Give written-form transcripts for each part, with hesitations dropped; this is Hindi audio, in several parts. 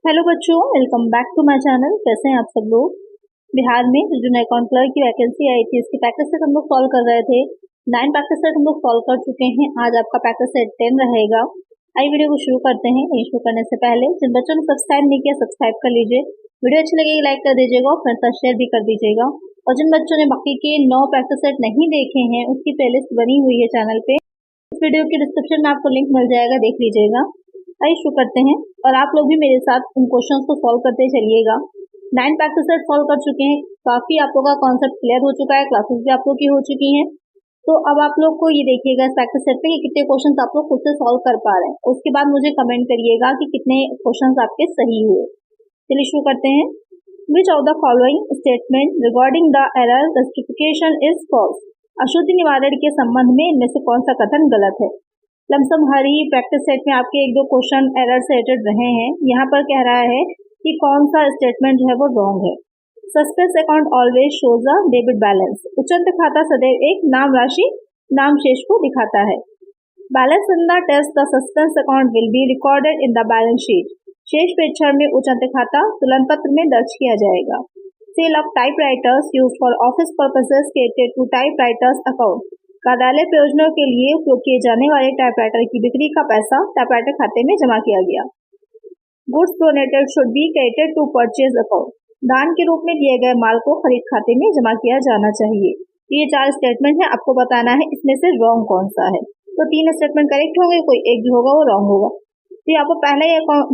हेलो बच्चों, welcome back to my channel. कैसे हैं आप सब लोग। बिहार में जो नए अकाउंट क्लर्क की वैकेंसी आई थी इसकी प्रैक्टिस सेट हम लोग सॉल्व कर रहे थे। 9 प्रैक्टिस सेट हम लोग सॉल्व कर चुके हैं। आज आपका प्रैक्टिस सेट 10 रहेगा। आई वीडियो को शुरू करते हैं। ये शुरू करने से पहले जिन बच्चों ने सब्सक्राइब नहीं किया सब्सक्राइब कर लीजिए। वीडियो अच्छी लगेगी लाइक कर दीजिएगा और फ्रेंड्स साथ शेयर भी कर दीजिएगा। और जिन बच्चों ने बाकी के 9 प्रैक्टिस सेट नहीं देखे हैं उसकी प्लेलिस्ट बनी हुई है चैनल पे। इस वीडियो के डिस्क्रिप्शन में आपको लिंक मिल जाएगा, देख लीजिएगा। आइए शुरू करते हैं और आप लोग भी मेरे साथ उन क्वेश्चंस को सॉल्व करते चलिएगा। 9 प्रैक्टिस सेट सॉल्व कर चुके हैं। काफी आप लोगों का कॉन्सेप्ट क्लियर हो चुका है, क्लासेस भी आप लोग की हो चुकी हैं। तो अब आप लोग को ये देखिएगा इस प्रैक्टिस सेट पे कि कितने क्वेश्चंस आप लोग खुद से सॉल्व कर पा रहे हैं। उसके बाद मुझे कमेंट करिएगा कि कितने क्वेश्चंस आपके सही हुए। चलिए शुरू करते हैं। Which of the following statement regarding the error justification is false. अशुद्धि निवारण के संबंध में इनमें से कौन सा कथन गलत है। लमसम हर ही प्रैक्टिस सेट में आपके 1-2 क्वेश्चन एरर से रिलेटेड रहे हैं। यहाँ पर कह रहा है कि कौन सा स्टेटमेंट जो है वो रॉन्ग है। Suspense account always shows a debit balance. उच्चंत खाता सदैव एक नाम राशि नाम शेष को दिखाता है। Balance in the test the suspense account will be recorded in the balance sheet. शेष प्रेक्षण में उच्चंत खाता तुलन पत्र में दर्ज किया जाएगा। Sale of typewriters used for office purposes created to typewriters account. कार्यालय प्रयोजनों के लिए उपयोग किए जाने वाले टाइपराइटर की बिक्री का पैसा टाइपराइटर खाते में जमा किया गया। Goods donated should be credited to purchase account. दान के रूप में दिए गए माल को खरीद खाते में जमा किया जाना चाहिए। ये 4 स्टेटमेंट है, आपको बताना है इसमें से रॉन्ग कौन सा है। तो 3 स्टेटमेंट करेक्ट होंगे, कोई एक जो होगा वो रॉन्ग होगा। तो आपको पहले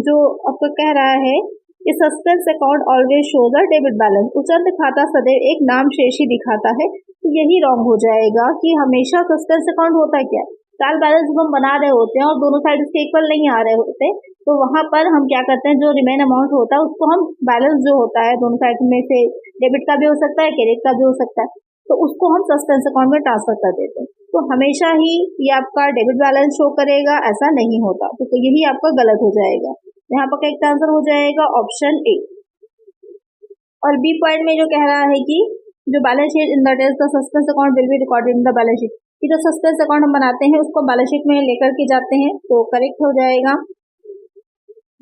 जो आपको कह रहा है कि suspense account always shows a debit balance. उच्चंत खाता सदैव एक नाम शेष ही दिखाता है। तो यही रॉन्ग हो जाएगा कि हमेशा सस्पेंस अकाउंट होता क्या है, ट्रायल बैलेंस जब हम बना रहे होते हैं और दोनों साइड उसके इक्वल नहीं आ रहे होते तो वहां पर हम क्या करते हैं, जो रिमेन अमाउंट होता है उसको हम बैलेंस जो होता है दोनों साइड में से डेबिट का भी हो सकता है क्रेडिट का भी हो सकता है, तो उसको हम सस्पेंस अकाउंट में ट्रांसफर कर देते हैं। तो हमेशा ही ये आपका डेबिट बैलेंस शो करेगा, ऐसा नहीं होता। तो यही आपका गलत हो जाएगा। यहाँ पर करेक्ट आंसर हो जाएगा ऑप्शन ए। और बी पॉइंट में जो कह रहा है कि जो balance sheet in the test the suspense account will be recorded in the balance sheet, कि जो सस्पेंस अकाउंट हम बनाते हैं उसको बैलेंस शीट में लेकर के जाते हैं, तो करेक्ट हो जाएगा।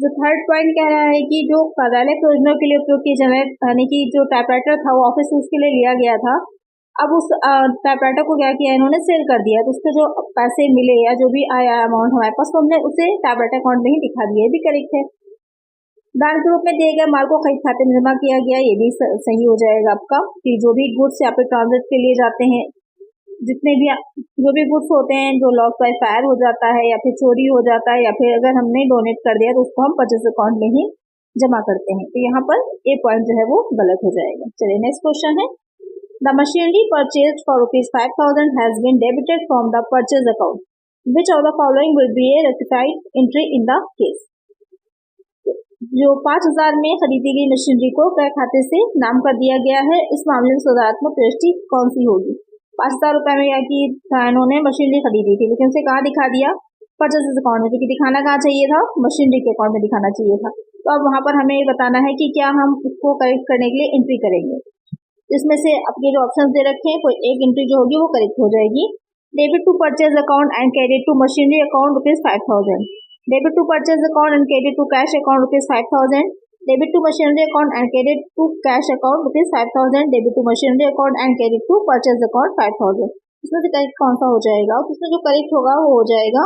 जो थर्ड पॉइंट कह रहा है कि जो कार्यालय प्रयोजनों के लिए उपयोग किए जाने यानी कि जो टाइपराइटर था वो ऑफिस यूज के लिए लिया गया था, अब उस टाइपराइटर को क्या किया इन्होंने सेल कर दिया, तो उसके जो पैसे मिले या जो भी आया अमाउंट हमारे पास तो हमने उसे टाइपराइटर अकाउंट में ही दिखा दिया, ये भी करेक्ट है। दान के रूप में दिए गए माल को खरीद खाते में जमा किया गया, ये भी सही हो जाएगा आपका। कि जो भी गुड्स यहाँ पे ट्रांजिट के लिए जाते हैं, जितने भी जो भी गुड्स होते हैं जो लॉस बाय फायर हो जाता है या फिर चोरी हो जाता है या फिर अगर हमने डोनेट कर दिया तो उसको हम परचेस अकाउंट में ही जमा करते हैं। तो यहाँ पर ए पॉइंट जो है वो गलत हो जाएगा। चलिए नेक्स्ट क्वेश्चन है, the machinery purchase for ₹5,000 has been debited from the purchase account. Which of the following will be a rectified entry in the case. जो 5,000 में खरीदी गई मशीनरी को क्रय खाते से नाम कर दिया गया है, इस मामले में सुधारात्मक प्रविष्टि कौन सी होगी। 5,000 रुपए में या कि इन्होंने मशीनरी खरीदी थी लेकिन उसे कहाँ दिखा दिया, परचेज अकाउंट में, क्योंकि दिखाना कहाँ चाहिए था, मशीनरी के अकाउंट में दिखाना चाहिए था। तो अब वहां पर हमें ये बताना है कि क्या हम उसको करेक्ट करने के लिए एंट्री करेंगे। इसमें से आपके जो ऑप्शन दे रखे हैं कोई एक एंट्री जो होगी वो करेक्ट हो जाएगी। Debit to purchase account and credit to machinery account ₹5,000। Debit to purchase account and credit to cash account ₹5,000। Debit to machinery account and credit to cash account ₹5,000। Debit to machinery account and credit to purchase account 5,000। इसमें से करेक्ट कौन सा हो जाएगा। तो इसमें जो करेक्ट होगा वो हो जाएगा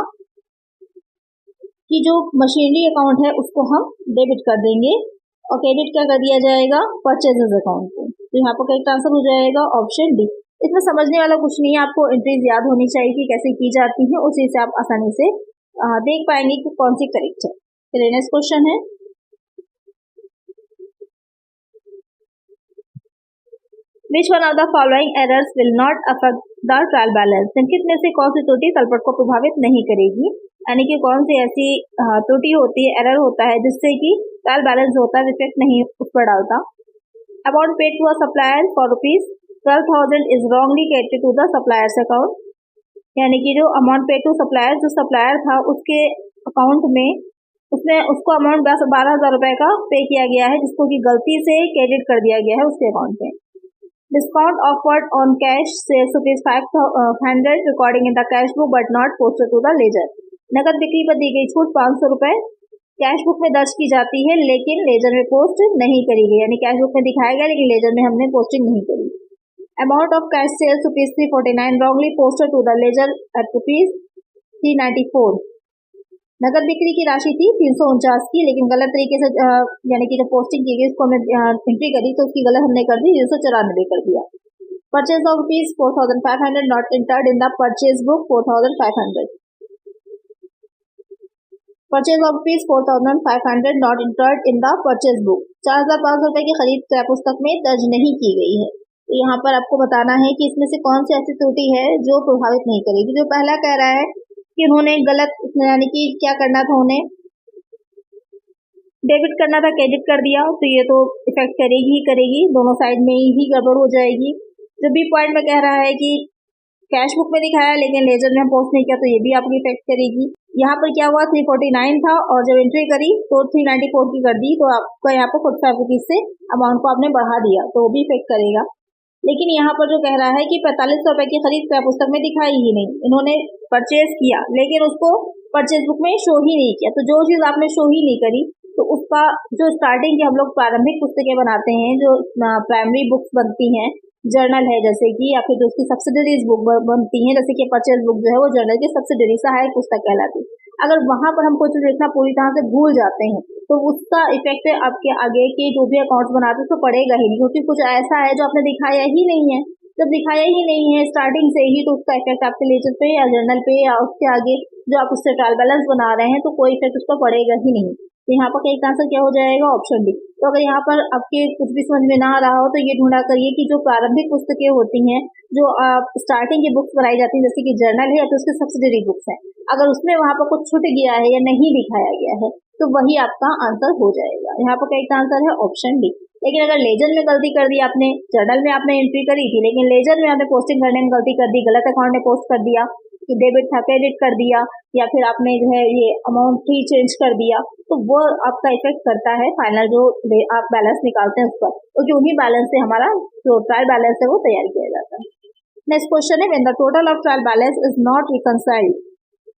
कि जो मशीनरी अकाउंट है उसको हम डेबिट कर देंगे और क्रेडिट क्या कर दिया जाएगा, परचेजेस अकाउंट को। तो यहाँ पर करेक्ट आंसर हो जाएगा ऑप्शन डी। इसमें समझने वाला कुछ नहीं है, आपको एंट्रीज याद होनी चाहिए कि कैसे की जाती है, उसी से आप आसानी से देख पाएंगे कि कौन सी करेक्ट है। फिर नेक्स्ट क्वेश्चन है, which one of the following errors will not affect the trial balance. निम्नलिखित में से कौन सी त्रुटि तलपट को प्रभावित नहीं करेगी, यानी कि कौन सी ऐसी त्रुटि होती है, एरर होता है जिससे कि ट्रायल बैलेंस होता है इफेक्ट नहीं उस पर डालता। Amount paid to a supplier for ₹12,000 is wrongly credited to the supplier's account, यानी कि जो अमाउंट पेड टू सप्लायर, जो सप्लायर था उसके अकाउंट में उसने उसको अमाउंट 12,000 रुपए का पे किया गया है जिसको कि गलती से क्रेडिट कर दिया गया है उसके अकाउंट में। Discount offered on cash sales ₹500 recording in the cash book but not posted to the ledger. नकद बिक्री पर दी गई छूट ₹500 कैश बुक में दर्ज की जाती है लेकिन लेजर में पोस्ट नहीं करी गई, यानी कैश बुक में दिखाया गया लेकिन लेजर में हमने पोस्टिंग नहीं करी। Amount of cash sales ₹349 wrongly posted to the ledger at ₹394। नकद बिक्री की राशि थी 349 की, लेकिन गलत तरीके से यानी कि जब पोस्टिंग की गई उसको हमने एंट्री करी तो उसकी गलत हमने कर दी, 394 कर दिया। Purchase of ₹4,500 not entered in the purchase book 4,500। Purchase of ₹4,500 not entered in the purchase book, 4,500 की खरीद क्रय पुस्तक में दर्ज नहीं की गई है। तो यहाँ पर आपको बताना है कि इसमें से कौन सी ऐसी त्रुटि है जो प्रभावित नहीं करेगी। जो पहला कह रहा है कि उन्होंने गलत, यानी कि क्या करना था, उन्हें डेबिट करना था, क्रेडिट कर दिया, तो ये तो इफेक्ट करेगी ही करेगी, दोनों साइड में ही गड़बड़ हो जाएगी। जो बी पॉइंट में कह रहा है कि कैश बुक में दिखाया लेकिन लेजर में पोस्ट नहीं किया, तो ये भी आपको इफेक्ट करेगी। यहाँ पर क्या हुआ, 349 था और जब एंट्री करी तो 394 की कर दी, तो आपका यहाँ पर 45 रुपीज से अमाउंट को आपने बढ़ा दिया, तो वो भी इफेक्ट करेगा। लेकिन यहाँ पर जो कह रहा है कि 45 रुपए की खरीद क्रय पुस्तक में दिखाई ही नहीं, इन्होंने परचेज किया लेकिन उसको परचेज बुक में शो ही नहीं किया। तो जो चीज आपने शो ही नहीं करी तो उसका जो स्टार्टिंग की हम लोग प्रारंभिक पुस्तकें बनाते हैं, जो प्राइमरी बुक्स बनती हैं, जर्नल है जैसे कि, या फिर जो उसकी सब्सिडरीज बुक बनती हैं जैसे कि परचेज बुक जो है वो जर्नल की सब्सिडरी सहायक पुस्तक कहलाती है। अगर वहां पर हम कुछ लिखना पूरी तरह से भूल जाते हैं तो उसका इफेक्ट आपके आगे के जो भी अकाउंट्स बनाते हैं उसको पड़ेगा ही नहीं, क्योंकि कुछ ऐसा है जो आपने दिखाया ही नहीं है। जब दिखाया ही नहीं है स्टार्टिंग से ही, तो उसका इफेक्ट आपके लेजर पे या जर्नल पे या उसके आगे जो आप उससे ट्रायल बैलेंस बना रहे हैं तो कोई इफेक्ट उसका पड़ेगा ही नहीं। तो यहाँ पर एक आंसर क्या हो जाएगा, ऑप्शन डी। तो अगर यहाँ पर आपके कुछ भी समझ में ना आ रहा हो तो ये ढूंढा करिए कि जो प्रारंभिक पुस्तकें होती हैं, जो स्टार्टिंग की बुक्स बनाई जाती हैं जैसे कि जर्नल है या तो उसकी सब्सिडरी बुक्स है, अगर उसमें वहां पर कुछ छूट गया है या नहीं दिखाया गया है तो वही आपका आंसर हो जाएगा। यहाँ पर क्या आंसर है, ऑप्शन डी। लेकिन अगर लेजर में गलती कर दी आपने, जर्नल में आपने एंट्री करी थी लेकिन लेजर में आपने पोस्टिंग करने में गलती कर दी, गलत अकाउंट में पोस्ट कर दिया कि डेबिट था क्रेडिट कर दिया, या फिर आपने जो है ये अमाउंट ही चेंज कर दिया, तो वो आपका इफेक्ट करता है फाइनल जो आप बैलेंस निकालते हैं उस पर, क्योंकि उन्हीं बैलेंस से हमारा जो ट्रायल बैलेंस है वो तैयार किया जाता है। नेक्स्ट क्वेश्चन है, when the total of trial balance is not reconciled,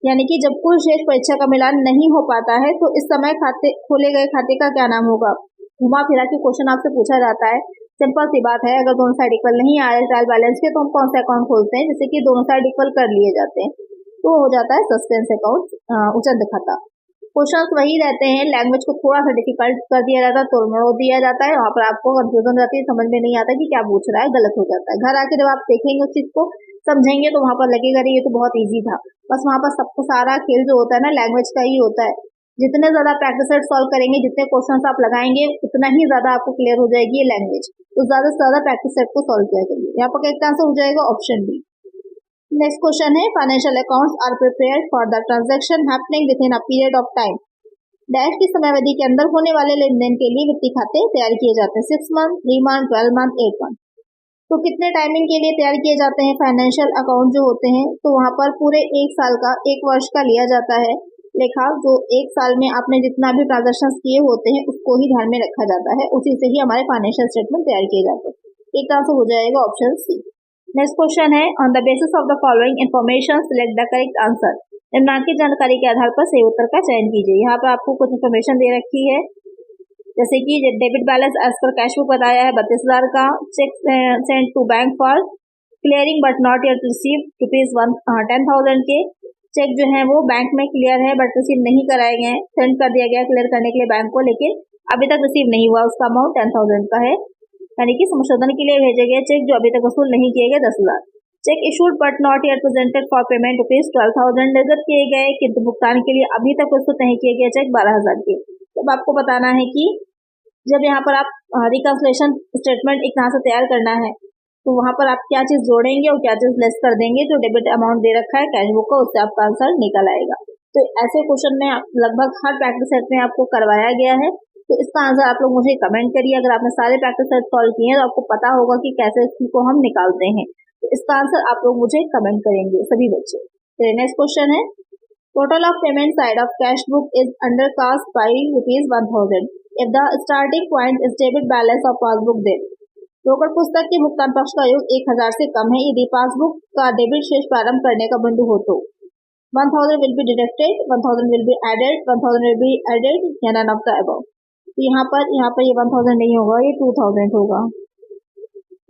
यानी कि जब कुल शेष परीक्षा का मिलान नहीं हो पाता है तो इस समय खाते खोले गए खाते का क्या नाम होगा। घुमा फिरा के क्वेश्चन आपसे पूछा जाता है, सिंपल सी बात है, अगर दोनों साइड इक्वल नहीं आ रहे ट्रायल बैलेंस के तो हम कौन सा अकाउंट खोलते हैं, जैसे कि दोनों साइड इक्वल कर लिए जाते हैं तो हो जाता है सस्पेंस अकाउंट, उचंद खाता। क्वेश्चंस वही रहते हैं, लैंग्वेज को थोड़ा सा डिफिकल्ट कर दिया जाता है, तोड़ मरोड़ दिया जाता है, वहाँ पर आपको कंफ्यूजन रहती है, समझ में नहीं आता कि क्या पूछ रहा है, गलत हो जाता है। घर आके जब आप देखेंगे उस चीज को समझेंगे तो वहां पर लगेगा ये तो बहुत इजी था, बस वहां पर सबको सारा खेल जो होता है ना लैंग्वेज का ही होता है। जितने ज्यादा प्रैक्टिस सेट सॉल्व करेंगे, जितने क्वेश्चंस आप लगाएंगे उतना ही ज्यादा आपको क्लियर हो जाएगी ये लैंग्वेज, तो ज्यादा से ज्यादा प्रैक्टिस सेट को सॉल्व किया करिए। यहाँ पर एक आंसर हो जाएगा ऑप्शन बी। नेक्स्ट क्वेश्चन है, financial accounts are prepared for the transaction happening within a period of time, dash की समयावधि के अंदर होने वाले लेन देन के लिए वित्तीय खाते तैयार किए जाते हैं, 6 मंथ, 3 मंथ, 12 मंथ, 8 मंथ। तो कितने टाइमिंग के लिए तैयार किए जाते हैं फाइनेंशियल अकाउंट जो होते हैं, तो वहां पर पूरे 1 साल का, 1 वर्ष का लिया जाता है लेखा, जो 1 साल में आपने जितना भी ट्रांजेक्शन किए होते हैं उसको ही ध्यान में रखा जाता है, उसी से ही हमारे फाइनेंशियल स्टेटमेंट तैयार किए जाते हैं। एक आंसर हो जाएगा ऑप्शन सी। नेक्स्ट क्वेश्चन है, on the basis of the following information select the correct answer, निम्नलिखित जानकारी के आधार पर सही उत्तर का चयन कीजिए। यहाँ पर आपको कुछ इन्फॉर्मेशन दे रखी है, जैसे कि debit balance as per cash book बताया है 32,000 का, cheque send to bank for clearing but not yet receive ₹10,000 के, चेक जो है वो बैंक में क्लियर है बट रिसीव नहीं कराए गए, सेंड कर दिया गया क्लियर करने के लिए बैंक को, लेकिन अभी तक रिसीव नहीं हुआ, उसका अमाउंट 10,000 का है, यानी कि संशोधन के लिए भेजे गए चेक जो अभी तक वसूल नहीं किए गए 10,000। Check issued but not yet presented for payment ₹12,000 निर्गत किए गए किंतु भुगतान के लिए अभी तक प्रस्तुत नहीं किए गए चेक 12,000 के। तो आपको बताना है कि जब यहाँ पर आप रिकंसलेशन स्टेटमेंट एक तरह से तैयार करना है तो वहां पर आप क्या चीज जोड़ेंगे और क्या चीज लेस कर देंगे, जो डेबिट अमाउंट दे रखा है कैश बुक का उससे आपका आंसर निकल आएगा। तो ऐसे क्वेश्चन में लगभग हर प्रैक्टिस सेट में आपको करवाया गया है, तो इसका आंसर आप लोग मुझे कमेंट करिए। अगर आपने सारे प्रैक्टिस सेट सॉल्व किए हैं तो आपको पता होगा कि कैसे इसको हम निकालते हैं, तो इसका आंसर आप लोग मुझे कमेंट करेंगे सभी बच्चे। तो नेक्स्ट क्वेश्चन है, total of payment side of cash book is under cast by ₹1,000 if the starting point is debit balance of passbook then, रोकड़ पुस्तक के भुगतान पक्ष का योग 1,000 से कम है यदि पासबुक का डेबिट शेष प्रारंभ करने का बिंदु हो तो। 1000 will be deducted, 1000 will be added, 1000 will be added या none of the above। तो यहाँ पर ये 1000 नहीं होगा, ये 2000 होगा।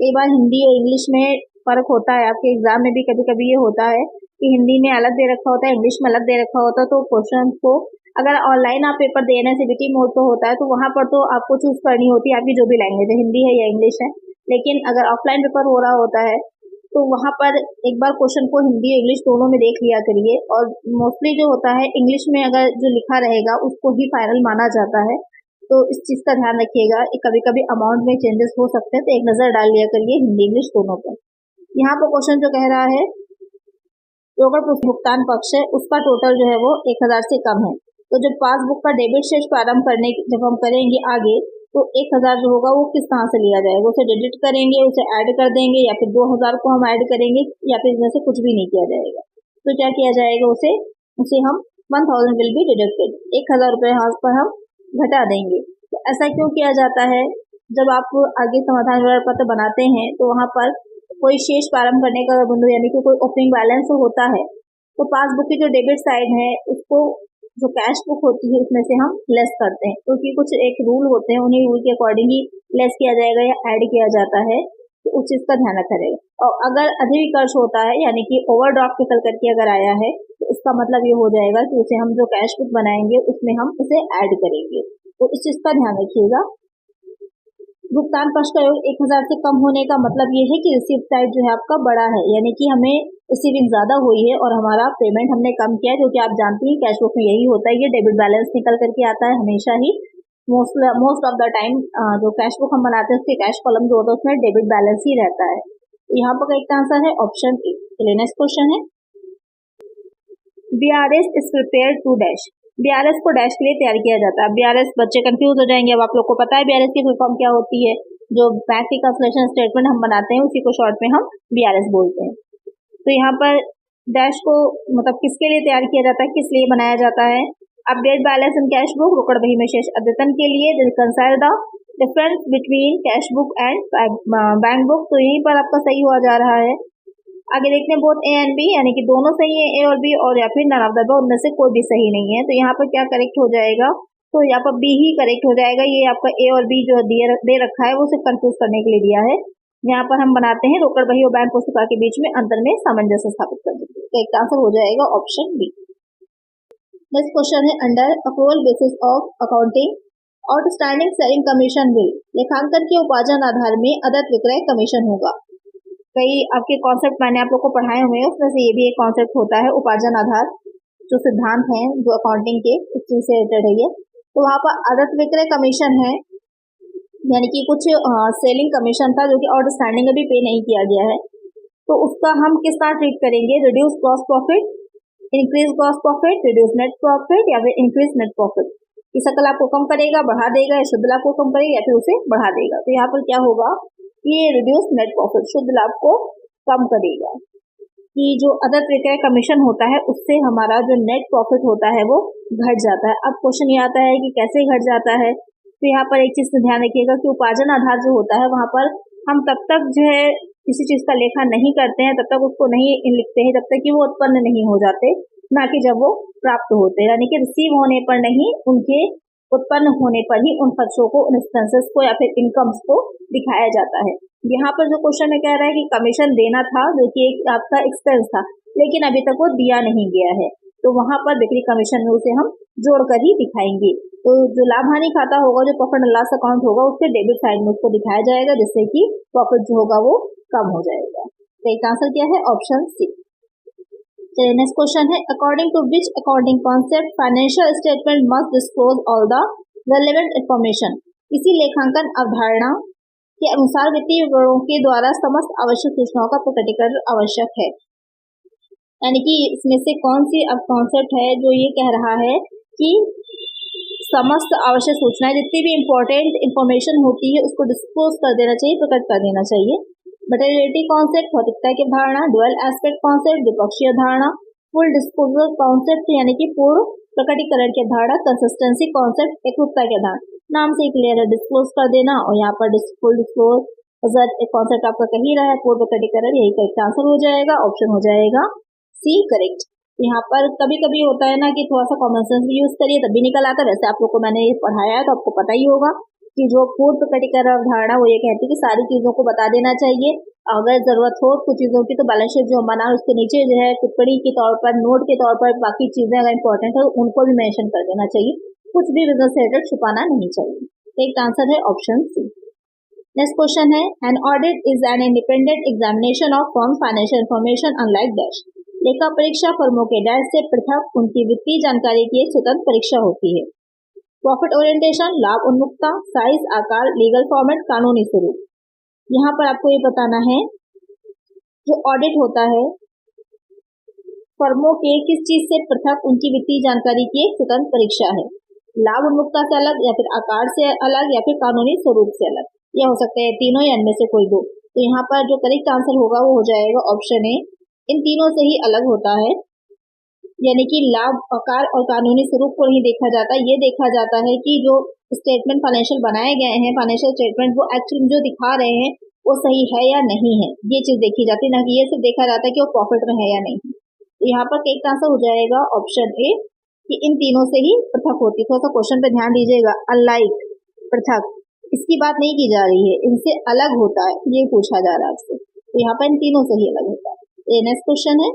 कई बार हिंदी और इंग्लिश में फर्क होता है, आपके एग्जाम में भी कभी कभी ये होता है कि हिंदी में अलग दे रखा होता है, इंग्लिश में अलग दे रखा होता है। तो क्वेश्चन को अगर ऑनलाइन आप पेपर दे रहे हैं, सीबीटी मोड पे होता है, तो वहाँ पर तो आपको चूज करनी होती है आपकी जो भी लैंग्वेज है, हिंदी है या इंग्लिश है। लेकिन अगर ऑफलाइन पेपर हो रहा होता है तो वहाँ पर एक बार क्वेश्चन को हिंदी और इंग्लिश दोनों में देख लिया करिए। और मोस्टली जो होता है इंग्लिश में अगर जो लिखा रहेगा उसको ही फाइनल माना जाता है, तो इस चीज का ध्यान रखिएगा। कभी कभी अमाउंट में चेंजेस हो सकते हैं, तो एक नजर डाल लिया करिए हिंदी इंग्लिश दोनों पर। यहाँ पर क्वेश्चन जो कह रहा है टोकन भुगतान पक्ष है उसका टोटल जो है वो 1000 से कम है। तो जब पासबुक का डेबिट शेष प्रारंभ करने जब हम करेंगे आगे, तो 1000 जो होगा वो किस तरह से लिया जाएगा, उसे डिजिट करेंगे, उसे ऐड कर देंगे, या फिर 2000 को हम ऐड करेंगे, या फिर इसमें से कुछ भी नहीं किया जाएगा। तो क्या किया जाएगा, उसे हम 1000 विल बी डिडक्टेड, 1000 रुपये हाथ पर हम घटा देंगे। तो ऐसा क्यों किया जाता है, जब आप आगे समाधान विवरण पत्र बनाते हैं तो वहाँ पर कोई शेष प्रारंभ करने का बिंदु यानी कि कोई ओपनिंग बैलेंस होता है, तो पासबुक की जो डेबिट साइड है उसको जो कैश बुक होती है उसमें से हम लेस करते हैं, क्योंकि कुछ एक रूल होते हैं, उन्हीं रूल के अकॉर्डिंग ही लेस किया जाएगा या ऐड किया जाता है। तो उस चीज का ध्यान रखा रहेगा। और अगर अधिक खर्च होता है यानी कि ओवरड्राफ्ट निकल करके अगर आया है, तो इसका मतलब ये हो जाएगा कि उसे हम जो कैश बुक बनाएंगे उसमें हम उसे ऐड करेंगे। तो इस चीज का ध्यान रखिएगा। भुगतान पक्ष का योग 1000 से कम होने का मतलब ये है कि रिसीव साइड जो है आपका बड़ा है, यानी कि हमें रिसीविंग ज्यादा हुई है और हमारा पेमेंट हमने कम किया है, जो कि आप जानते हैं कैश बुक में यही होता है, ये डेबिट बैलेंस निकल करके आता है हमेशा ही। मोस्ट ऑफ द टाइम जो कैश बुक हम बनाते हैं उसके कैश कॉलम जो होता है उसमें डेबिट बैलेंस ही रहता है। यहाँ पर करेक्ट आंसर है ऑप्शन ए। चलिए नेक्स्ट क्वेश्चन है, BRS is prepare to dash. BRS को डैश के लिए तैयार किया जाता है। BRS बच्चे कंफ्यूज हो जाएंगे, अब आप लोग को पता है BRS की फुल फॉर्म क्या होती है। जो बैंक की कैंसलेशन स्टेटमेंट हम बनाते हैं उसी को शॉर्ट में हम BRS बोलते हैं। तो यहाँ पर डैश को मतलब किसके लिए तैयार किया जाता है, किस लिए बनाया जाता है, update balance in cash book, रोकड़ बही में शेष अद्यतन के लिए, reconcile the difference between cash book and bank book. तो यहीं पर आपका सही हुआ जा रहा है। आगे देखते हैं बोथ ए एंड बी, यानी कि दोनों सही है ए और बी, और या फिर नन ऑफ द अबव, उनमें से कोई भी सही नहीं है। तो यहाँ पर क्या करेक्ट हो जाएगा, तो यहाँ पर बी ही करेक्ट हो जाएगा। ये आपका ए और बी जो दे रखा है वो सिर्फ कंफ्यूज करने के लिए दिया है। यहाँ पर हम बनाते हैं रोकड़ बही और बैंक पुस्तिका के बीच में अंतर में सामंजस्य स्थापित कर देंगे। तो एक आंसर हो जाएगा ऑप्शन बी। नेक्स्ट क्वेश्चन है, under approval basis of accounting outstanding selling commission bill, लेखांकन के उपार्जन आधार में अदत विक्रय कमीशन होगा। कई आपके कॉन्सेप्ट मैंने आप लोग को पढ़ाए हुए हैं, उसमें से ये भी एक कॉन्सेप्ट होता है उपार्जन आधार, जो सिद्धांत हैं जो अकाउंटिंग के इस चीज से रिलेटेड है ये। तो वहाँ पर अदत विक्रय कमीशन है, यानी कि कुछ सेलिंग कमीशन था जो कि आउटस्टैंडिंग अभी पे नहीं किया गया है, तो उसका हम किस तरह ट्रीट करेंगे, reduce gross profit, increase gross profit, reduce net profit या फिर इंक्रीज नेट प्रॉफिट। कि सकल आपको कम करेगा, बढ़ा देगा, या शुद्ध लाभ को कम करेगा या फिर उसे बढ़ा देगा। तो यहाँ पर क्या होगा, ये रिड्यूस नेट प्रॉफिट शुद्ध लाभ को कम करेगा, कि जो अदर विक्रय कमीशन होता है उससे हमारा जो नेट प्रॉफिट होता है वो घट जाता है। अब क्वेश्चन ये आता है कि कैसे घट जाता है। तो यहाँ पर एक चीज का ध्यान रखिएगा कि उपार्जन आधार जो होता है वहां पर हम तब तक जो है किसी चीज का लेखा नहीं करते हैं, तब तक उसको नहीं लिखते हैं जब तक कि वो उत्पन्न नहीं हो जाते, ना कि जब वो प्राप्त होते, यानी कि रिसीव होने पर नहीं, उनके उत्पन्न होने पर ही उन खर्चों को, उन एक्सपेंसेस को या फिर इनकम्स को दिखाया जाता है। यहाँ पर जो क्वेश्चन में कह रहा है कि कमीशन देना था जो कि एक आपका एक्सपेंस था, लेकिन अभी तक वो दिया नहीं गया है, तो वहां पर बिक्री कमीशन में उसे हम जोड़कर ही दिखाएंगे। तो जो लाभ हानि खाता होगा, जो प्रॉफिट एंड लॉस अकाउंट होगा, उसके डेबिट साइड में उसको दिखाया जाएगा, जिससे कि प्रॉफिट जो होगा वो कम हो जाएगा। तो एक आंसर क्या है, ऑप्शन सी। चलिए नेक्स्ट क्वेश्चन है, according to which accounting concept financial statement must disclose all the relevant information. इसी लेखांकन अवधारणा के अनुसार वित्तीय विवरणों के द्वारा समस्त आवश्यक सूचनाओं का प्रकटीकरण आवश्यक है। यानी कि इसमें से कौन सी अब कॉन्सेप्ट है जो ये कह रहा है कि समस्त आवश्यक सूचनाएं, जितनी भी इंपॉर्टेंट इंफॉर्मेशन होती है उसको डिस्क्लोज कर देना चाहिए, प्रकट कर देना चाहिए। मटेरियलिटी कॉन्सेप्ट, भौतिकता की धारणा, ड्यूअल एस्पेक्ट कॉन्सेप्ट, द्विपक्षीय धारणा, फुल डिस्क्लोजर कॉन्सेप्ट यानी कि पूर्ण प्रकटीकरण की धारणा, कंसिस्टेंसी कॉन्सेप्ट, एकरूपता की धारणा। नाम से क्लियर है, डिस्क्लोज कर देना, और यहाँ पर फुल डिस्क्लोजर एक कॉन्सेप्ट आपका कह ही रहा है, पूर्ण प्रकटीकरण, यही करेक्ट आंसर हो जाएगा, ऑप्शन हो जाएगा सी करेक्ट। यहाँ पर कभी कभी होता है ना कि थोड़ा सा कॉमन सेंस भी यूज करिए तब भी निकल आता है। वैसे आप लोग को मैंने ये पढ़ाया है तो आपको पता ही होगा कि जो पूर्व प्रकटीकरण अवधारणा वो ये कहती है कि सारी चीजों को बता देना चाहिए। अगर जरूरत हो कुछ चीजों की तो बैलेंस शीट जो बना उसके नीचे जो है टिप्पणी के तौर पर, नोट के तौर पर बाकी चीजें अगर इंपॉर्टेंट है उनको भी मेंशन कर देना चाहिए। कुछ भी बिजनेस रिलेटेड छुपाना नहीं चाहिए। एक आंसर है ऑप्शन सी। नेक्स्ट क्वेश्चन है, an audit is an independent examination of firm financial information unlike dash. लेखा परीक्षा फर्मों के डैश से पृथक उनकी वित्तीय जानकारी की एक स्वतंत्र परीक्षा होती है। प्रॉफिट ओरिएंटेशन, लाभ उन्मुखता, साइज, आकार, लीगल फॉर्मेट, कानूनी स्वरूप। यहाँ पर आपको ये बताना है जो ऑडिट होता है फर्मों के किस चीज से पृथक उनकी वित्तीय जानकारी की एक स्वतंत्र परीक्षा है। लाभ उन्मुखता से अलग, या फिर आकार से अलग, या फिर कानूनी स्वरूप से अलग। यह हो सकते हैं तीनों या इनमें से कोई दो। तो यहाँ पर जो करेक्ट आंसर होगा वो हो जाएगा ऑप्शन ए, इन तीनों से ही अलग होता है। यानी कि लाभ, आकार और कानूनी स्वरूप को नहीं देखा जाता, ये देखा जाता है कि जो स्टेटमेंट फाइनेंशियल बनाए गए हैं, फाइनेंशियल स्टेटमेंट वो एक्चुअली जो दिखा रहे हैं वो सही है या नहीं है, ये चीज देखी जाती है। ना कि ये सिर्फ देखा जाता है कि वो प्रॉफिट में है या नहीं। तो यहाँ पर करेक्ट आंसर हो जाएगा ऑप्शन ए कि इन तीनों से ही पृथक होती है। थोड़ा सा क्वेश्चन पे ध्यान दीजिएगा, अनलाइक, पृथक, इसकी बात नहीं की जा रही है, इनसे अलग होता है ये पूछा जा रहा है आपसे। तो यहाँ पर इन तीनों से ही अलग होता है। नेक्स्ट क्वेश्चन है,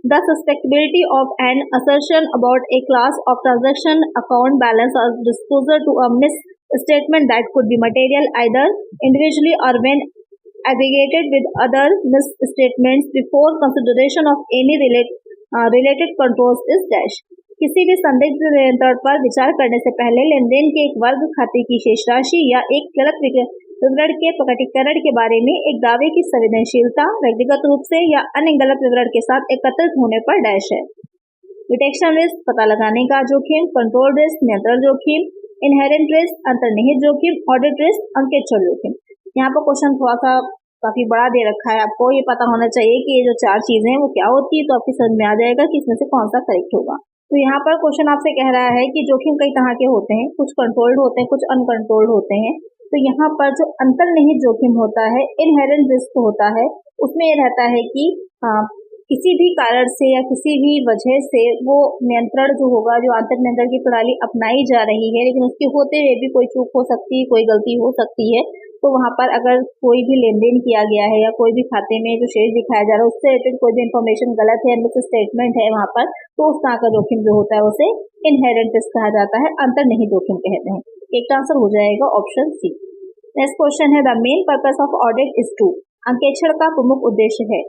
the susceptibility of an assertion about a class of transaction account balance और disclosure to a misstatement that could be material either individually और when aggregated with other misstatements before consideration of any related controls is dash। किसी भी संदिग्ध नियंत्रण पर विचार करने से पहले लेनदेन के एक वर्ग खाते की शेष राशि या एक गलत विवरण के प्रकटीकरण के बारे में एक दावे की संवेदनशीलता व्यक्तिगत रूप से या अन्य गलत विवरण के साथ एकत्रित होने पर डैश है। डिटेक्शन रिस्क, पता लगाने का जोखिम, कंट्रोल रिस्क, नियंत्रण जोखिम, इनहेरेंट रिस्क, अंतर्निहित जोखिम, ऑडिट रिस्क, अंकेक्षण जोखिम। यहाँ पर क्वेश्चन थोड़ा सा काफी बड़ा दे रखा है, आपको ये पता होना चाहिए कि ये जो चार चीजें हैं वो क्या होती है, तो आपकी समझ में आ जाएगा कि इसमें से कौन सा करेक्ट होगा। तो यहाँ पर क्वेश्चन आपसे कह रहा है कि जोखिम कई तरह के होते हैं, कुछ कंट्रोल्ड होते हैं, कुछ अनकंट्रोल्ड होते हैं। तो यहाँ पर जो अंतर्निहित जोखिम होता है, इनहेरेंट रिस्क होता है, उसमें ये रहता है कि किसी भी कारण से या किसी भी वजह से वो नियंत्रण जो होगा, जो आंतरिक नियंत्रण की प्रणाली अपनाई जा रही है, लेकिन उसके होते हुए भी कोई चूक हो सकती है, कोई गलती हो सकती है। तो वहां पर अगर कोई भी लेन देन किया गया है या कोई भी खाते में जो शेष दिखाया जा रहा है उससे रिलेटेड कोई भी इन्फॉर्मेशन गलत है, मिस स्टेटमेंट है वहां पर, तो उस तरह का जोखिम जो होता है उसे इनहेरेंट रिस्क कहा जाता है, अंतर्निहित जोखिम कहते हैं। एक आंसर हो जाएगा ऑप्शन सी। नेक्स्ट क्वेश्चन है, the main purpose of audit is to. अंकेक्षण का प्रमुख उद्देश्य है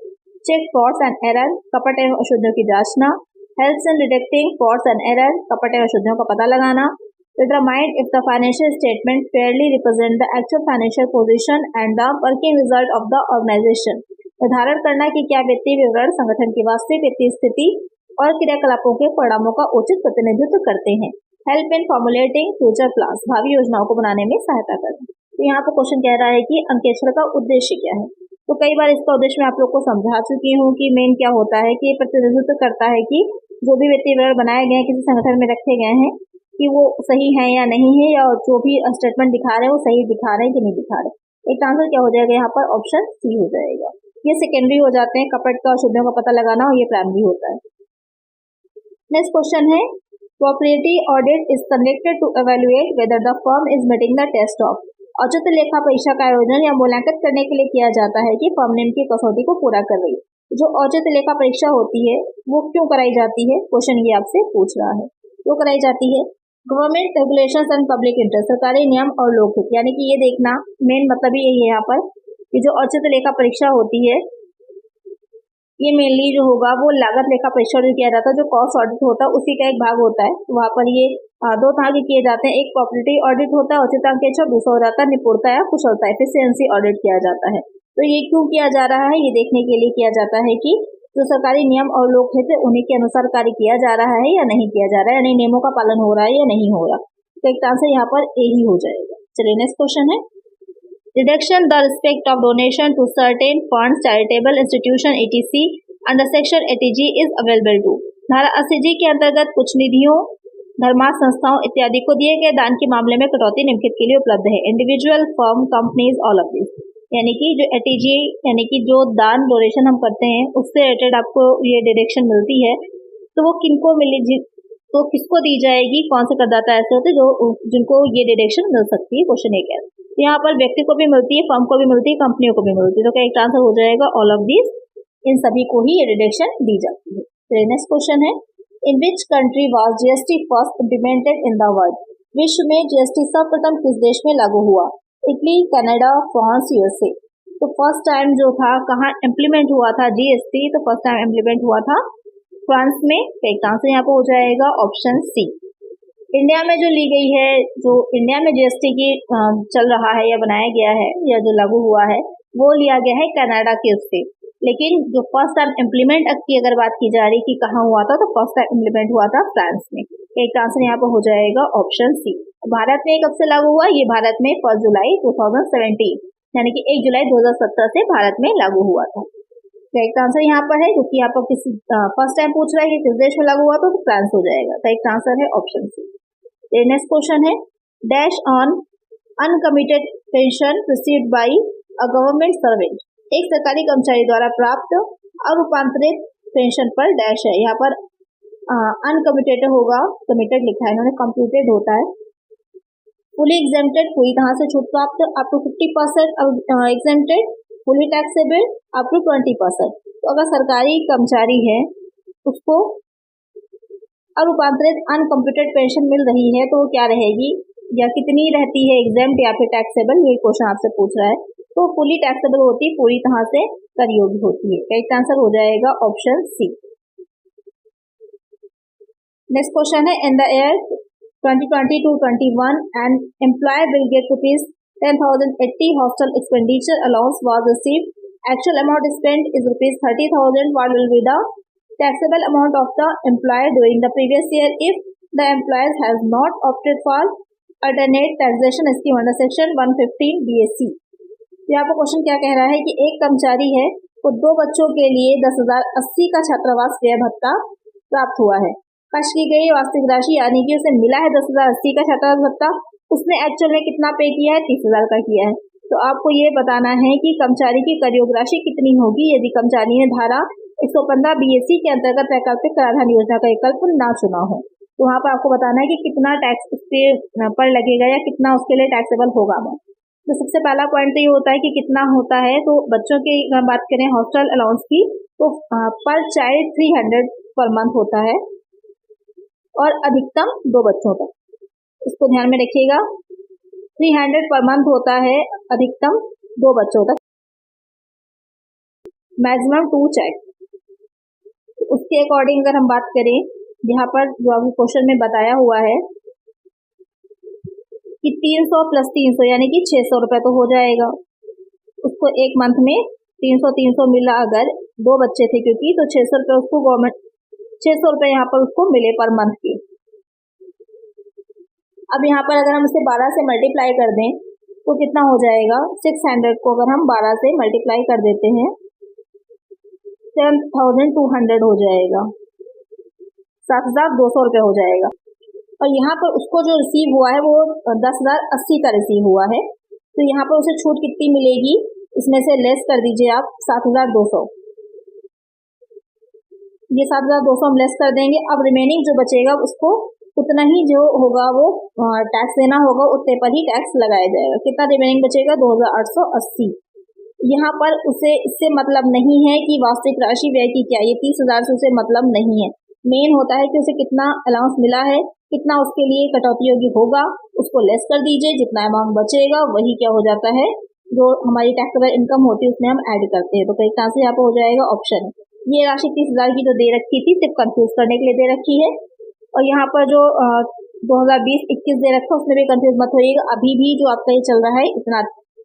चेक फ्रॉड्स एंड एरर, कपट एवं अशुद्धियों की जांचना, helps in detecting frauds and error, कपट एवं अशुद्धियों का पता लगाना, determine if the financial statement fairly represent the actual financial position and the working result of the organization। निर्धारण करना कि क्या वित्तीय विवरण संगठन की वास्तविक वित्तीय स्थिति और क्रियाकलापों के परिणामों का उचित प्रतिनिधित्व करते हैं। Help in formulating future plans, भावी योजनाओं को बनाने में सहायता करते हैं। तो यहाँ पर क्वेश्चन कह रहा है कि अंकेक्षण का उद्देश्य क्या है। तो कई बार इसका उद्देश्य मैं आप लोग को समझा चुकी हूँ कि मेन क्या होता है कि प्रतिनिधित्व करता है कि जो भी वित्तीय विवरण बनाए गए हैं किसी संगठन में रखे गए हैं कि वो सही है या नहीं है, या जो भी स्टेटमेंट दिखा रहे हैं वो सही दिखा रहे हैं कि नहीं दिखा रहे। एक आंसर क्या हो जाएगा यहाँ पर ऑप्शन सी हो जाएगा। ये सेकेंडरी हो जाते हैं, कपट का अशुद्धियों का पता लगाना, और ये प्राइमरी होता है। नेक्स्ट क्वेश्चन है, propriety audit is conducted to evaluate whether the firm is meeting the test of. औचित्य लेखा परीक्षा का आयोजन या मूल्यांकन करने के लिए किया जाता है कि फर्म ने इनकी कसौटी को पूरा कर रही है। जो औचित्य लेखा परीक्षा होती है वो क्यों कराई जाती है, क्वेश्चन ये आपसे पूछ रहा है। क्यों कराई जाती है? Government regulations and public interest, सरकारी नियम और लोकहित, यानी कि ये देखना मेन मतलब यही है यहाँ पर कि जो औचित्य लेखा परीक्षा होती है ये मेनली जो होगा वो लागत लेखा परीक्षा जो किया जाता है, जो कॉस्ट ऑडिट होता है उसी का एक भाग होता है। वहाँ पर ये दो तरह के किए जाते हैं, एक प्रॉपर्टी ऑडिट होता है औचित्य अंकेक्षण, दूसरा हो जाता है निपुणता या कुशलता एफिशिएंसी ऑडिट किया जाता है। तो ये क्यों किया जा रहा है, ये देखने के लिए किया जाता है कि जो सरकारी नियम और लोकहित है उन्हीं के अनुसार कार्य किया जा रहा है या नहीं किया जा रहा है, यानी नियमों का पालन हो रहा है या नहीं हो रहा। तो एक आंसर यहाँ पर ए ही हो जाएगा। चलिए नेक्स्ट क्वेश्चन है, deduction the respect of donation to certain funds, charitable institution etc under section 80G is available to. धारा 80G के अंतर्गत कुछ निधियों, धर्मार्थ संस्थाओं इत्यादि को दिए गए दान के मामले में कटौती निम्नलिखित के लिए उपलब्ध है। Individual, firm, companies, all of this. यानी कि जो 80G यानी कि जो दान डोनेशन हम करते हैं उससे रिलेटेड आपको ये डिडक्शन मिलती है, तो वो किनको मिलेगी, तो किसको दी जाएगी, कौन से करदाता ऐसे होते जो जिनको ये डिडक्शन मिल सकती है। क्वेश्चन एक है, यहाँ पर व्यक्ति को भी मिलती है, फर्म को भी मिलती है, कंपनियों को भी मिलती है। तो क्या एक आंसर हो जाएगा ऑल ऑफ दिस, इन सभी को ही ये डिडक्शन दी जाती है। तो नेक्स्ट क्वेश्चन है, in which country was GST first implemented in the world? विश्व में जीएसटी सर्वप्रथम किस देश में लागू हुआ? Italy, Canada, France, USA. तो फर्स्ट टाइम जो था कहाँ इम्प्लीमेंट हुआ था जीएसटी? तो फर्स्ट टाइम इम्प्लीमेंट हुआ था फ्रांस में। एक आंसर यहाँ पे हो जाएगा ऑप्शन सी। इंडिया में जो ली गई है, जो इंडिया में जीएसटी की चल रहा है या बनाया गया है या जो लागू हुआ है, वो लिया गया है कनाडा के उससे। लेकिन जो फर्स्ट टाइम इम्प्लीमेंट की अगर बात की जा रही कि कहाँ हुआ था, तो फर्स्ट टाइम इम्प्लीमेंट हुआ था फ्रांस में। एक आंसर यहाँ पे हो जाएगा ऑप्शन सी। भारत में कब से लागू हुआ? ये भारत में 1 जुलाई 2017 यानी कि 1 जुलाई 2017 से भारत में लागू हुआ था। एक आंसर यहाँ पर है, क्योंकि यहाँ पर किसी फर्स्ट टाइम पूछ रहा है कि किस देश में लागू हुआ, तो फ्रांस हो जाएगा। तो एक आंसर है ऑप्शन सी। नेक्स्ट क्वेश्चन है, dash on uncommitted pension received by a government servant. एक सरकारी कर्मचारी द्वारा प्राप्त अरूपांतरित पेंशन पर डैश है। यहाँ पर अनकमिटेड होगा, कमिटेड लिखा है इन्होंने, कंप्यूटेड होता है। फुली एग्जेम्प्टेड, पूरी तरह से छूट प्राप्त, up to 50% exempted, fully taxable, up to 20%। तो अगर सरकारी कर्मचारी है उसको अरूपांतरित अनकम्प्यूटेड पेंशन मिल रही है, तो क्या रहेगी या कितनी रहती है, एग्जेम्प्ट या फिर टैक्सेबल? ये क्वेश्चन आपसे पूछ रहा है। तो फुली टैक्सेबल होती है, पूरी तरह से कर योग्य होती है। करेक्ट आंसर हो जाएगा ऑप्शन सी। नेक्स्ट क्वेश्चन है, in the year 2020 to 21 an employer will get rupees 10,080 hostel expenditure allowance was received. Actual amount spent is rupees 30,000. What will be the taxable amount of the employer during the previous year if the employer has not opted for alternate taxation scheme under section 115 BAC? यहाँ पर क्वेश्चन क्या कह रहा है कि एक कर्मचारी है को 2 बच्चों के लिए 10,080 का छात्रावास व्यय भत्ता प्राप्त हुआ है। खर्च की गई वास्तविक राशि यानी कि उसे मिला है 10,080 का छात्रावास भत्ता, उसने एक्चुअल में कितना पे किया है? 30,000 का किया है। तो आपको ये बताना है कि कर्मचारी की कर योग्य राशि कितनी होगी यदि कर्मचारी ने धारा 115 BAC के अंतर्गत वैकल्पिक कराधान योजना का विकल्प ना चुना हो। तो वहाँ पर आपको बताना है कि कितना टैक्स उसके पर लगेगा या कितना उसके लिए टैक्सेबल होगा। तो सबसे पहला पॉइंट तो ये होता है कि कितना होता है। तो बच्चों की अगर बात करें हॉस्टल अलाउंस की, तो पर चाइल्ड 300 पर मंथ होता है और अधिकतम 2 बच्चों तक, इसको ध्यान में रखिएगा। 300 पर मंथ होता है, अधिकतम 2 बच्चों तक, मैक्सिमम 2 चाइल्ड। उसके अकॉर्डिंग अगर हम बात करें, यहाँ पर जो अभी क्वेश्चन में बताया हुआ है कि 300 + 300 यानी कि 600 रुपये तो हो जाएगा। उसको एक मंथ में 300 मिला, अगर 2 बच्चे थे क्योंकि, तो 600 रुपये उसको गवर्नमेंट 600 रुपये यहाँ पर उसको मिले पर मंथ के। अब यहाँ पर अगर हम इसे 12 से मल्टीप्लाई कर दें तो कितना हो जाएगा? 600 को अगर हम 12 से मल्टीप्लाई कर देते हैं 7,200 हो जाएगा, 7,200 रुपये हो जाएगा। और यहाँ पर उसको जो रिसीव हुआ है वो 10,080 का रिसीव हुआ है। तो यहाँ पर उसे छूट कितनी मिलेगी? इसमें से लेस कर दीजिए आप 7,200, ये 7,200 हम लेस कर देंगे। अब रिमेनिंग जो बचेगा उसको उतना ही जो होगा वो टैक्स देना होगा, उतने पर ही टैक्स लगाया जाएगा। कितना रिमेनिंग बचेगा? 2,880। यहाँ पर उसे इससे मतलब नहीं है कि वास्तविक राशि व्यय की क्या, ये 30,000 से उसे मतलब नहीं है। मेन होता है कि उसे कितना अलाउंस मिला है, कितना उसके लिए कटौती योग्य होगा, उसको लेस कर दीजिए। जितना अमाउंट बचेगा वही क्या हो जाता है, जो हमारी टैक्सेबल इनकम होती है उसमें हम ऐड करते हैं। तो कई तरह से यहाँ पर हो जाएगा ऑप्शन। ये राशि 30,000 की जो दे रखी थी सिर्फ कंफ्यूज करने के लिए दे रखी है। और यहाँ पर जो 2020-21 दे रखा है उसमें भी कंफ्यूज मत होइएगा। अभी भी जो आपका ये चल रहा है इतना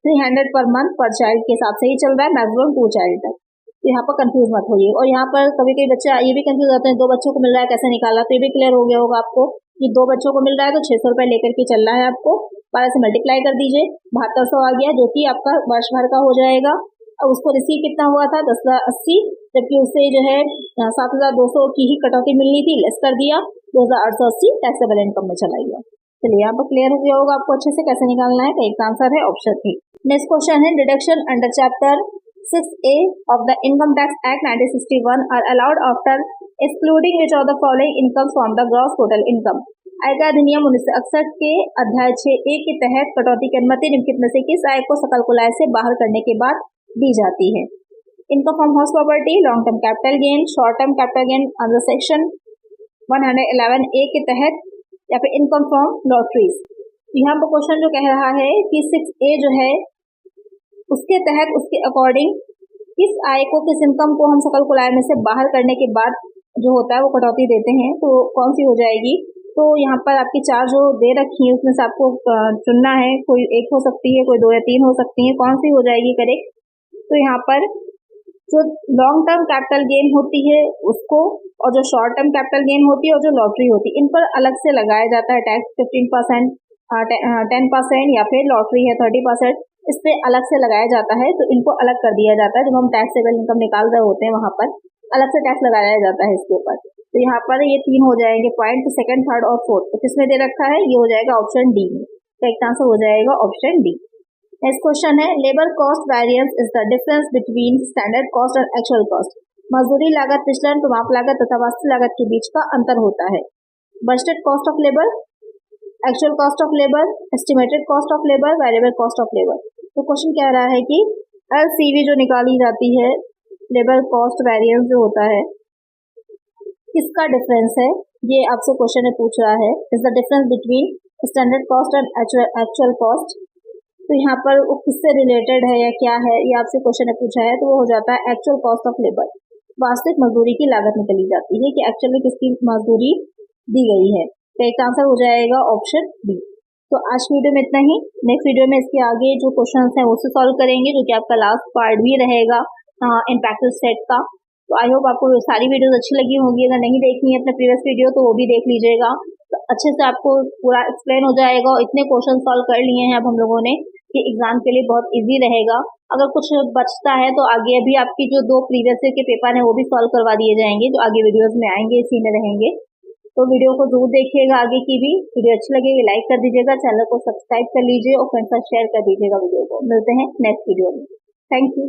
300 पर मंथ पर चाइल्ड के हिसाब से ही चल रहा है, मैक्सिमम 2 चाइल्ड तक। तो यहाँ पर कंफ्यूज मत होइए। और यहाँ पर कभी कभी बच्चे ये भी कंफ्यूज होते हैं 2 बच्चों को मिल रहा है कैसे निकाला, तो ये भी क्लियर हो गया होगा आपको कि 2 बच्चों को मिल रहा है तो 600 रुपये लेकर के चलना है आपको। 12 से मल्टीप्लाई कर दीजिए, 7200 आ गया, जो कि आपका वर्ष भर का हो जाएगा। अब उसको रिसीव कितना हुआ था? 10,080, जबकि उससे जो है 7,200 की ही कटौती मिलनी थी, लेस कर दिया, 2,880 टैक्सेबल इनकम में चला गया। चलिए यहाँ पर क्लियर हो गया होगा आपको अच्छे से कैसे निकालना है। तो एक आंसर है ऑप्शन 3। नेक्स्ट क्वेश्चन है, deduction under chapter 6A of the Income Tax Act 1961 are allowed after excluding which of the following income from the gross total income. आयकर अधिनियम 1961 के अध्याय 6A के तहत कटौती की अनुमति निम्नलिखित में से किस आय को सकल कुल आय से बाहर करने के बाद दी जाती है? Income from house property, long term capital gain, short term capital gain under section 111A के तहत, या फिर इनकम फ्रॉम लॉटरीज। यहाँ पर क्वेश्चन जो कह रहा है कि 6A जो है उसके तहत उसके अकॉर्डिंग किस आय को, किस इनकम को हम सकल कुल आय में से बाहर करने के बाद जो होता है वो कटौती देते हैं, तो कौन सी हो जाएगी? तो यहाँ पर आपकी चार जो दे रखी है उसमें से आपको चुनना है, कोई एक हो सकती है, कोई दो या तीन हो सकती है, कौन सी हो जाएगी करेक्ट? तो यहाँ पर जो लॉन्ग टर्म कैपिटल गेन होती है उसको, और जो शॉर्ट टर्म कैपिटल गेन होती है और जो लॉटरी होती है, इन पर अलग से लगाया जाता है टैक्स 15%, 10% या फिर लॉटरी है 30%, इस पे अलग से लगाया जाता है। तो इनको अलग कर दिया जाता है, जब हम टैक्सेबल इनकम निकाल रहे होते हैं वहां पर अलग से टैक्स लगाया जाता है इसके ऊपर। तो यहाँ पर ये तीन हो जाएंगे पॉइंट, तो सेकंड, थर्ड और फोर्थ तो किसमें दे रखा है? ये हो जाएगा ऑप्शन डी में। करेक्ट आंसर हो जाएगा ऑप्शन डी। नेक्स्ट क्वेश्चन है, labour cost variance is the difference between standard cost और एक्चुअल कॉस्ट। मजदूरी लागत, विचलन, माप लागत तथा वास्तविक लागत के बीच का अंतर होता है। Budgeted cost of labour, actual cost of labour, estimated cost of labour, variable cost of labour. तो क्वेश्चन कह रहा है कि LCV जो निकाली जाती है, लेबर कॉस्ट वेरिएंस जो होता है, किसका डिफरेंस है? ये आपसे क्वेश्चन में पूछ रहा है। Is the difference between standard cost and actual cost. तो यहाँ पर वो किससे रिलेटेड है या क्या है, ये आपसे क्वेश्चन में पूछा है, तो वो हो जाता है एक्चुअल कॉस्ट ऑफ लेबर। वास्तविक मजदूरी की लागत निकली जाती है कि एक्चुअल में किसकी मजदूरी दी गई है। तो एक आंसर हो जाएगा ऑप्शन बी। तो आज की वीडियो में इतना ही। नेक्स्ट वीडियो में इसके आगे जो क्वेश्चंस हैं उससे सॉल्व करेंगे, जो कि आपका लास्ट पार्ट भी रहेगा इन प्रैक्टिस सेट का। तो आई होप आपको सारी वीडियोस अच्छी लगी होंगी। अगर नहीं देखी है अपने प्रीवियस वीडियो तो वो भी देख लीजिएगा, तो अच्छे से आपको पूरा एक्सप्लेन हो जाएगा। और इतने क्वेश्चन सॉल्व कर लिए हैं अब हम लोगों ने कि एग्जाम के लिए बहुत ईजी रहेगा। अगर कुछ बचता है तो आगे भी आपकी जो दो प्रीवियस ईयर के पेपर हैं वो भी सॉल्व करवा दिए जाएंगे, जो आगे वीडियोज में आएंगे, इसी में रहेंगे। तो वीडियो को जरूर देखिएगा। आगे की भी वीडियो अच्छी लगेगी लाइक कर दीजिएगा, चैनल को सब्सक्राइब कर लीजिए और फ्रेंड्स के साथ शेयर कर दीजिएगा वीडियो को। मिलते हैं नेक्स्ट वीडियो में। Thank you.